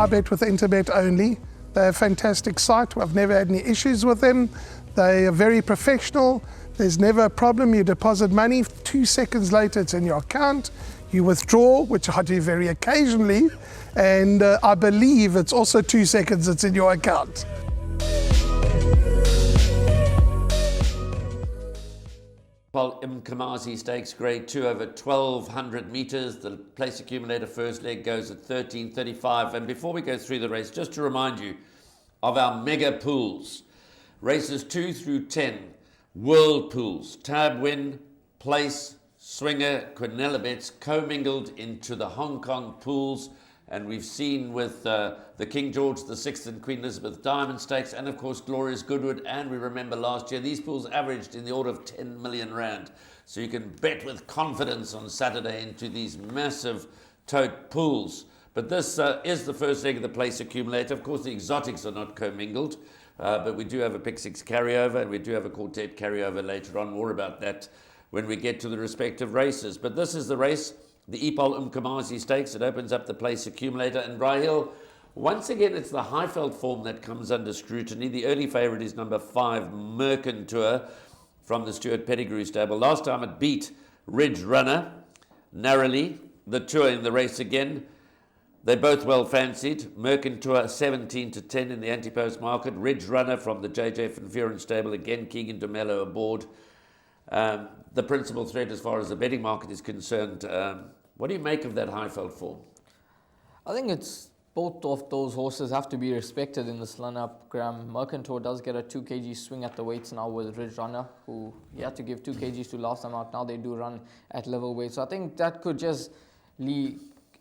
bet with Interbet only. They're a fantastic site. I've never had any issues with them. They are very professional. There's never a problem. You deposit money, 2 seconds later it's in your account. You withdraw, which I do very occasionally, and I believe it's also 2 seconds it's in your account. Mkhamazi Stakes Grade 2 over 1,200 metres. The place accumulator first leg goes at 13.35. And before we go through the race, just to remind you of our mega pools. Races 2 through 10, world pools. Tab Win, Place, Swinger, Quinella-bets commingled into the Hong Kong pools. And we've seen with the King George VI and Queen Elizabeth Diamond Stakes, and of course Glorious Goodwood. And we remember last year, these pools averaged in the order of 10 million rand. So you can bet with confidence on Saturday into these massive tote pools. But this is the first leg of the place accumulator. Of course, the exotics are not commingled, but we do have a pick 6 carryover, and we do have a quartet carryover later on. More about that when we get to the respective races. But this is the race, the Epol Mkhamazi Stakes. It opens up the place accumulator. And Rahil, once again, it's the Highveld form that comes under scrutiny. The early favourite is number 5, Mercantour, from the Stuart Pettigrew stable. Last time it beat Ridge Runner narrowly. The Tour in the race again. They're both well fancied. Mercantour 17-10 in the anti-post market. Ridge Runner from the JJ Van Vuren stable. Again, Keegan DeMello aboard. The principal threat as far as the betting market is concerned. What do you make of that Highveld form? I think it's both of those horses have to be respected in this lineup. Graham, Mercantour does get a 2 kg swing at the weights now with Ridge Runner, who he had to give 2 kgs to last time out. Now they do run at level weight. So I think that could just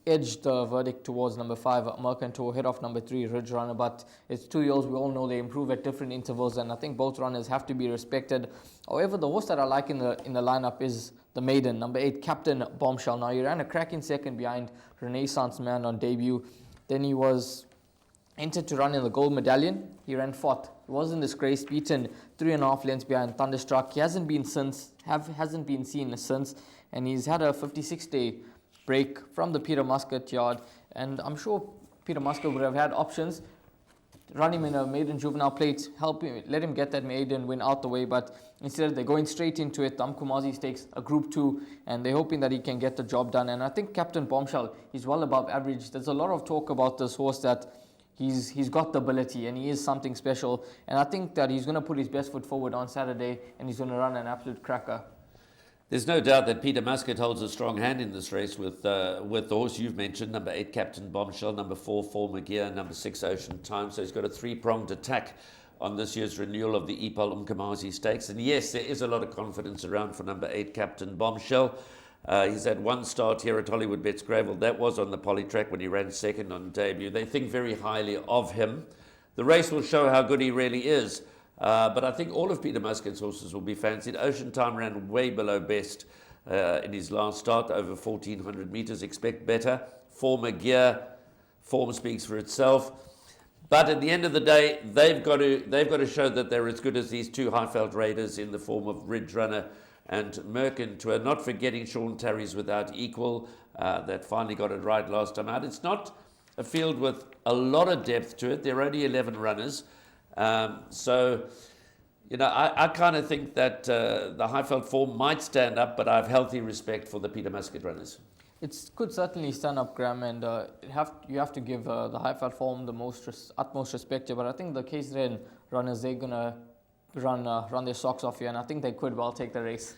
edge the verdict towards number 5, Mercantour, head off number 3, Ridge Runner. But it's 2-year-olds. We all know they improve at different intervals, and I think both runners have to be respected. However, the horse that I like in the lineup is the maiden, number 8, Captain Bombshell. Now, he ran a cracking second behind Renaissance Man on debut. Then he was entered to run in the gold medallion. He ran 4th. He wasn't disgraced, beaten 3.5 lengths behind Thunderstruck. He hasn't been seen since, and he's had a 56-day break from the Peter Muscat yard, and I'm sure Peter Muscat would have had options, run him in a maiden juvenile plate, help him, let him get that maiden win out the way, but instead they're going straight into it. Mkhamazi Stakes a Group 2, and they're hoping that he can get the job done. And I think Captain Bombshell, he's well above average. There's a lot of talk about this horse that he's got the ability and he is something special, and I think that he's going to put his best foot forward on Saturday, and he's going to run an absolute cracker. There's no doubt that Peter Muscat holds a strong hand in this race with the horse you've mentioned, number 8, Captain Bombshell, number 4, Former Gear, number 6, Ocean Time. So he's got a 3-pronged attack on this year's renewal of the Epol Mkhamazi Stakes. And yes, there is a lot of confidence around for number 8, Captain Bombshell. He's had 1 start here at Hollywoodbets Greyville. That was on the poly track when he ran second on debut. They think very highly of him. The race will show how good he really is. But I think all of Peter Muscat's horses will be fancied. Ocean Time ran way below best in his last start, over 1,400 metres. Expect better. Former Gear, form speaks for itself. But at the end of the day, they've got to show that they're as good as these 2 Highveld raiders in the form of Ridge Runner and Mercantour. Not forgetting Sean Tarry's Without Equal, that finally got it right last time out. It's not a field with a lot of depth to it. There are only 11 runners. So, you know, I kind of think that the Highveld form might stand up, but I have healthy respect for the Peter Muscat runners. It could certainly stand up, Graham, and you have to give the Highveld form the utmost respect here. But I think the KZN runners, they're going to run their socks off here, and I think they could well take the race.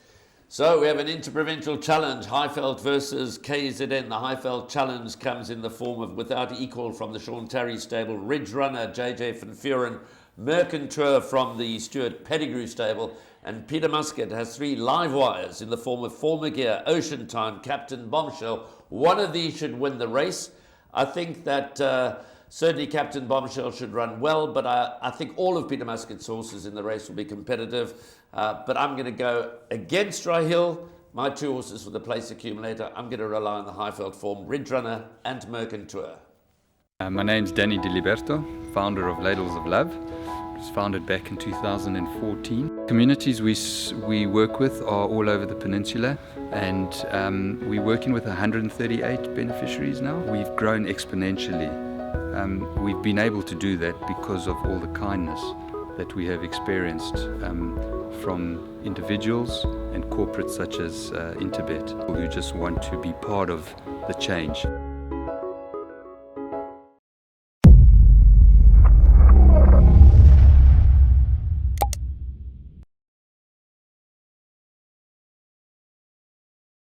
So we have an interprovincial challenge, Highveld versus KZN. The Highveld challenge comes in the form of Without Equal from the Sean Tarry stable, Ridge Runner, JJ Van Vuren, Mercantour from the Stuart Pettigrew stable, and Peter Muscat has 3 live wires in the form of Former Gear, Ocean Time, Captain Bombshell. One of these should win the race. I think that certainly Captain Bombshell should run well, but I think all of Peter Muscat's horses in the race will be competitive. But I'm going to go against Rahil. My 2 horses for the place accumulator. I'm going to rely on the Highveld form, Ridge Runner and Mercantour. My name's Danny Diliberto, founder of Ladles of Love. It was founded back in 2014. Communities we work with are all over the peninsula, and we're working with 138 beneficiaries now. We've grown exponentially we've been able to do that because of all the kindness that we have experienced from individuals and corporates such as Interbet, who just want to be part of the change.